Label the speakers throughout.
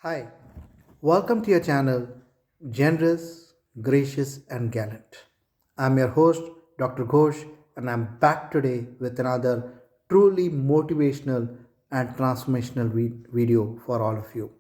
Speaker 1: Hi, welcome to your channel, Generous, Gracious, and Gallant. I'm your host, Dr. Ghosh, and I'm back today with another truly motivational and transformational video for all of you.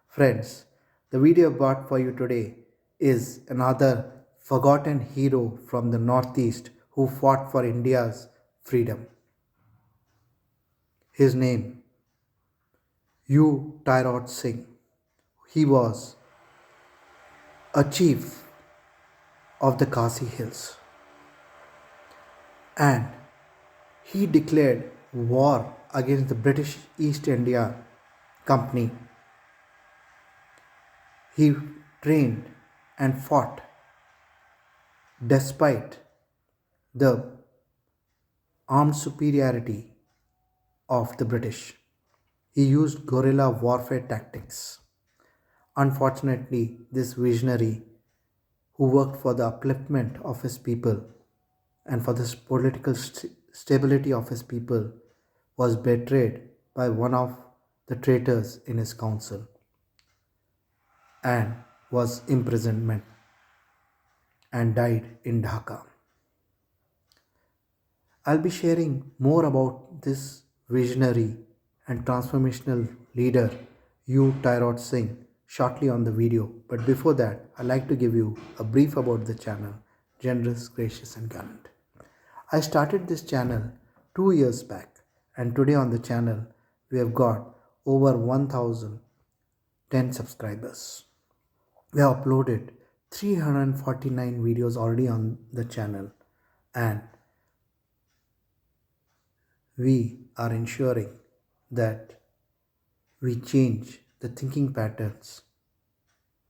Speaker 1: Friends, the video I brought for you today is another forgotten hero from the Northeast who fought for India's freedom. His name, Tirot Singh. He was a chief of the Khasi Hills, and he declared war against the British East India Company. He trained and fought despite the armed superiority of the British. He used guerrilla warfare tactics. Unfortunately, this visionary who worked for the upliftment of his people and for the political stability of his people was betrayed by one of the traitors in his council and was imprisonment and died in Dhaka. I'll be sharing more about this visionary and transformational leader, Tirot Singh, shortly on the video. But before that, I'd like to give you a brief about the channel, Generous, Gracious, and Gallant. I started this channel 2 years back, and today on the channel we have got over 1010 subscribers. We have uploaded 349 videos already on the channel, and we are ensuring that we change the thinking patterns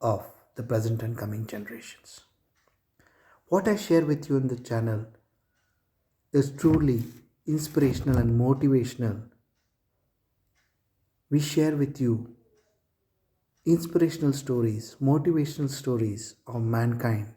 Speaker 1: of the present and coming generations. What I share with you in the channel is truly inspirational and motivational. We share with you inspirational stories, motivational stories of mankind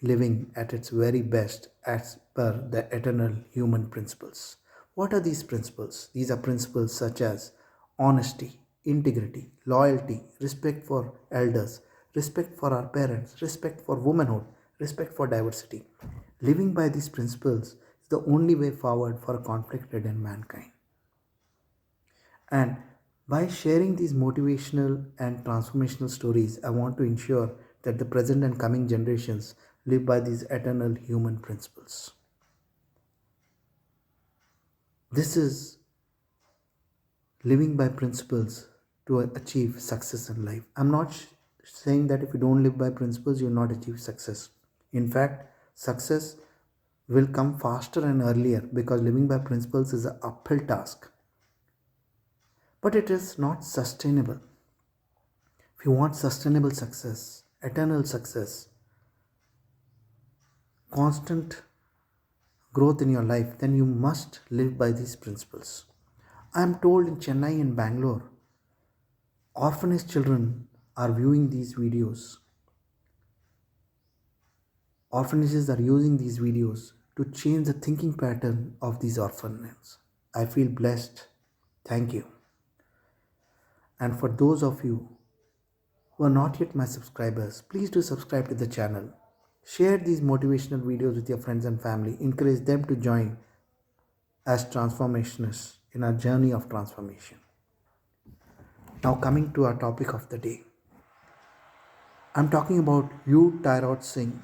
Speaker 1: living at its very best as per the eternal human principles. What are these principles? These are principles such as honesty, integrity, loyalty, respect for elders, respect for our parents, respect for womanhood, respect for diversity. Living by these principles is the only way forward for a conflict-ridden mankind. And by sharing these motivational and transformational stories, I want to ensure that the present and coming generations live by these eternal human principles. This is living by principles to achieve success in life. I'm not saying that if you don't live by principles, you'll not achieve success. In fact, success will come faster and earlier because living by principles is an uphill task. But it is not sustainable. If you want sustainable success, eternal success, constant growth in your life, then you must live by these principles. I am told in Chennai and Bangalore, orphanage children are viewing these videos. Orphanages are using these videos to change the thinking pattern of these orphanages. I feel blessed. Thank you. And for those of you who are not yet my subscribers, please do subscribe to the channel. Share these motivational videos with your friends and family. Encourage them to join as transformationists in our journey of transformation. Now coming to our topic of the day. I'm talking about Tirot Singh.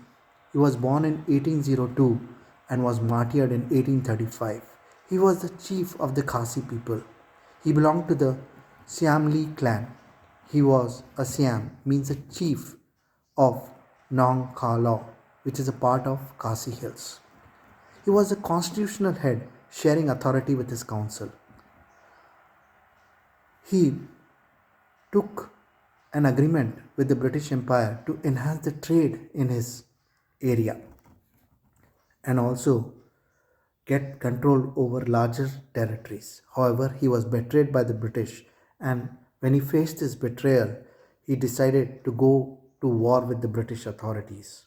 Speaker 1: He was born in 1802 and was martyred in 1835. He was the chief of the Khasi people. He belonged to the Syiemlieh clan. He was a Siam, means a chief of Anglo-Khasi, which is a part of Khasi Hills. He was a constitutional head, sharing authority with his council. He took an agreement with the British Empire to enhance the trade in his area and also get control over larger territories. However, he was betrayed by the British, and when he faced this betrayal, he decided to go to war with the British authorities.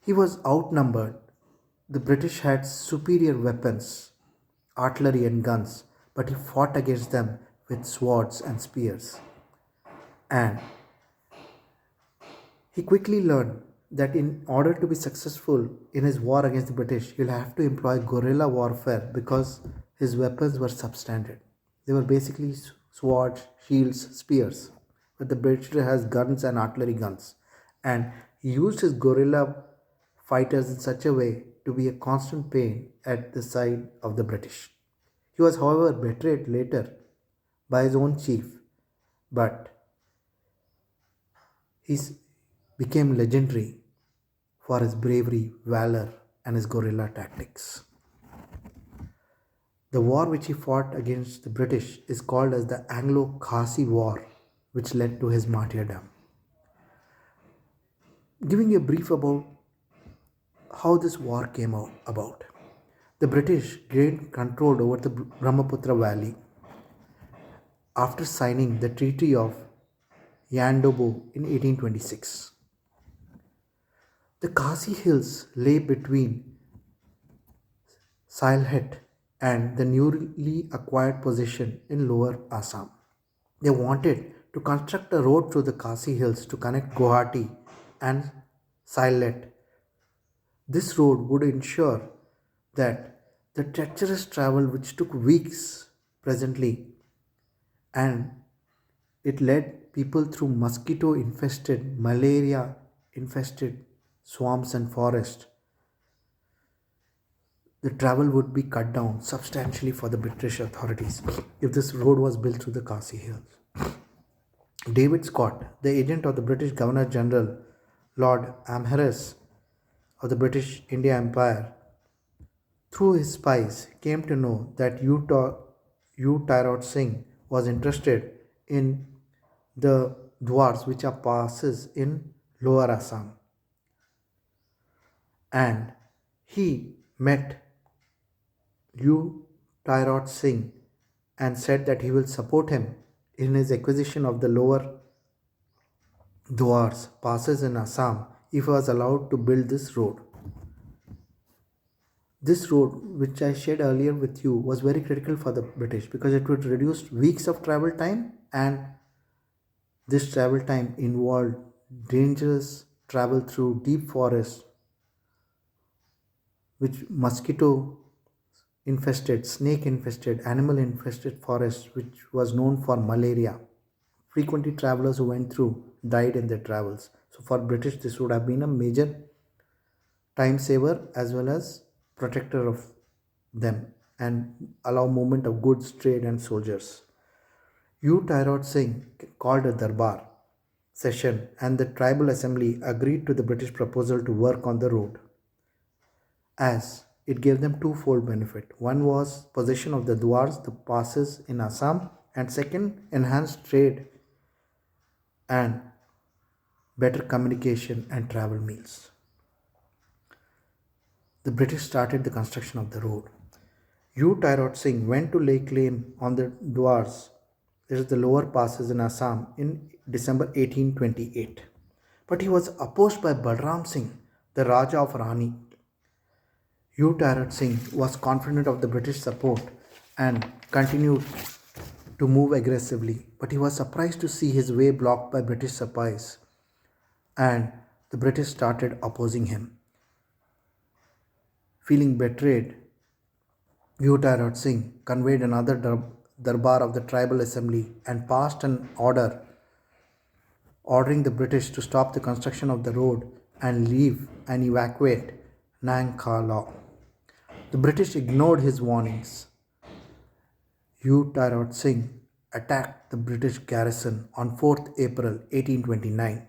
Speaker 1: He was outnumbered. The British had superior weapons, artillery and guns, but he fought against them with swords and spears. And he quickly learned that in order to be successful in his war against the British, he'll have to employ guerrilla warfare because his weapons were substandard. They were basically swords, shields, spears. But the British has guns and artillery guns. And he used his guerrilla fighters in such a way to be a constant pain at the side of the British. He was, however, betrayed later by his own chief, but he became legendary for his bravery, valor, and his guerrilla tactics. The war which he fought against the British is called as the Anglo-Khasi War, which led to his martyrdom. Giving a brief about how this war came about. The British gained control over the Brahmaputra Valley after signing the Treaty of Yandobo in 1826. The Khasi Hills lay between Sylhet and the newly acquired position in Lower Assam. They wanted to construct a road through the Khasi Hills to connect Guwahati and Sylhet. This road would ensure that the treacherous travel, which took weeks presently, and it led people through mosquito infested, malaria infested swamps and forests, the travel would be cut down substantially for the British authorities if this road was built through the Khasi Hills. David Scott, the agent of the British Governor General Lord Amherst of the British India Empire, through his spies came to know that Tirot Singh was interested in the dwars, which are passes in Lower Assam, and he met Tirot Singh and said that he will support him in his acquisition of the lower dwars passes in Assam if he was allowed to build this road. This road, which I shared earlier with you, was very critical for the British because it would reduce weeks of travel time, and this travel time involved dangerous travel through deep forests, which mosquito infested, snake infested, animal infested forests, which was known for malaria. Frequently, travelers who went through died in their travels. So, for British, this would have been a major time saver as well as protector of them and allow movement of goods, trade, and soldiers. Tirot Singh called a Darbar session, and the tribal assembly agreed to the British proposal to work on the road, as it gave them twofold benefit. One was possession of the dwars, the passes in Assam, and second, enhanced trade and better communication and travel means. The British started the construction of the road. Tirot Singh went to lay claim on the dwars, that is the lower passes in Assam, in December 1828. But he was opposed by Balram Singh, the Raja of Rani. Tirot Singh was confident of the British support and continued to move aggressively, but he was surprised to see his way blocked by British supplies, and the British started opposing him. Feeling betrayed, Tirot Singh convened another Darbar of the tribal assembly and passed an order ordering the British to stop the construction of the road and leave and evacuate Nankala. The British ignored his warnings. Tirot Singh attacked the British garrison on 4th April 1829,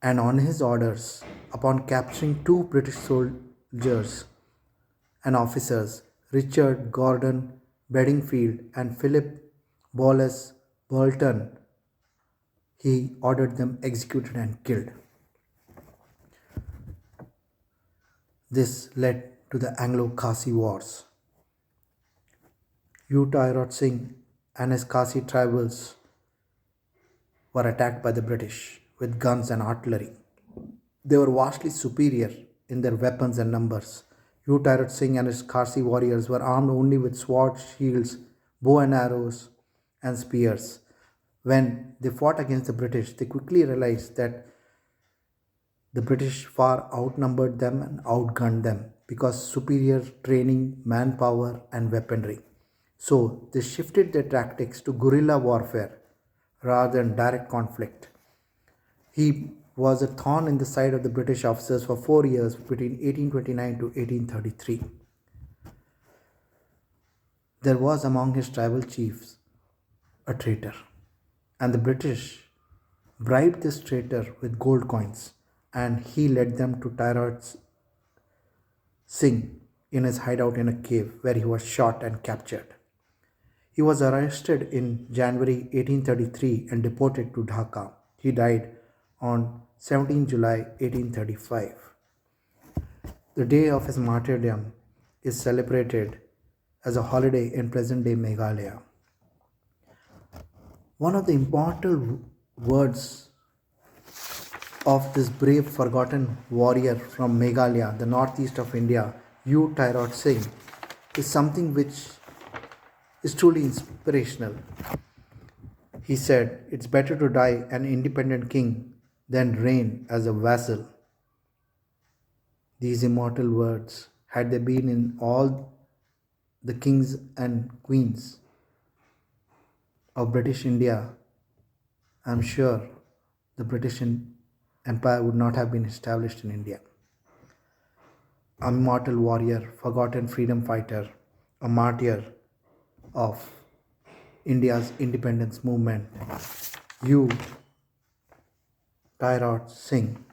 Speaker 1: and on his orders, upon capturing two British soldiers and officers, Richard Gordon Bedingfield and Philip Wallace Bolton, he ordered them executed and killed. This led to the Anglo-Khasi Wars. Tirot Singh and his Khasi Tribals were attacked by the British with guns and artillery. They were vastly superior in their weapons and numbers. Tirot Singh and his Khasi warriors were armed only with swords, shields, bow and arrows, and spears. When they fought against the British, they quickly realized that the British far outnumbered them and outgunned them because superior training, manpower, and weaponry. So they shifted their tactics to guerrilla warfare rather than direct conflict. He was a thorn in the side of the British officers for 4 years between 1829 to 1833. There was among his tribal chiefs a traitor, and the British bribed this traitor with gold coins, and he led them to Tirot Singh in his hideout in a cave where he was shot and captured. He was arrested in January 1833 and deported to Dhaka. He died on 17 July 1835. The day of his martyrdom is celebrated as a holiday in present day Meghalaya. One of the immortal words of this brave forgotten warrior from Meghalaya, the northeast of India, Tirot Singh, is something which is truly inspirational. He said, "It's better to die an independent king than reign as a vassal." These immortal words, had they been in all the kings and queens of British India, I'm sure the British Empire would not have been established in India. A immortal warrior, forgotten freedom fighter, a martyr of India's independence movement, you, Tirot Singh.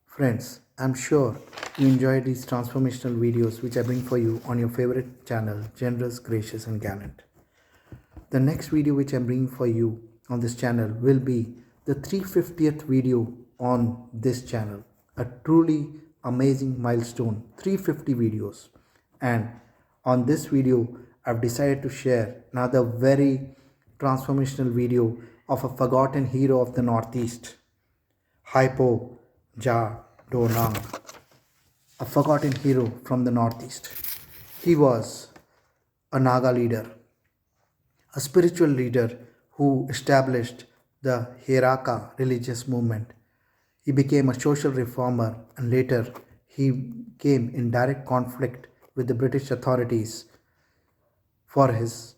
Speaker 1: Friends, I'm sure you enjoyed these transformational videos which I bring for you on your favorite channel, Generous, Gracious and Gallant. The next video which I'm bringing for you on this channel will be the 350th video on this channel. A truly amazing milestone, 350 videos. And on this video, I've decided to share another very transformational video of a forgotten hero of the Northeast, Hypo Ja Donang, a forgotten hero from the Northeast. He was a Naga leader, a spiritual leader who established the Heraka religious movement. He became a social reformer and later he came in direct conflict with the British authorities for his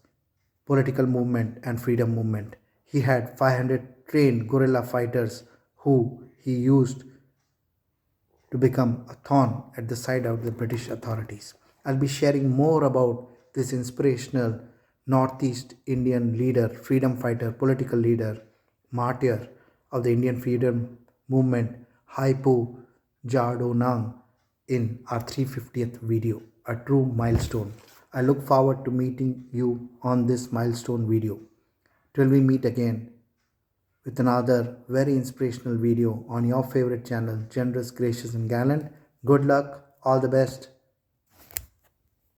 Speaker 1: political movement and freedom movement. He had 500 trained guerrilla fighters who he used to become a thorn at the side of the British authorities. I'll be sharing more about this inspirational Northeast Indian leader, freedom fighter, political leader, martyr of the Indian freedom movement, Haipu Jadonang, in our 350th video, a true milestone. I look forward to meeting you on this milestone video. Till we meet again with another very inspirational video on your favorite channel, Generous, Gracious and Gallant. Good luck, all the best.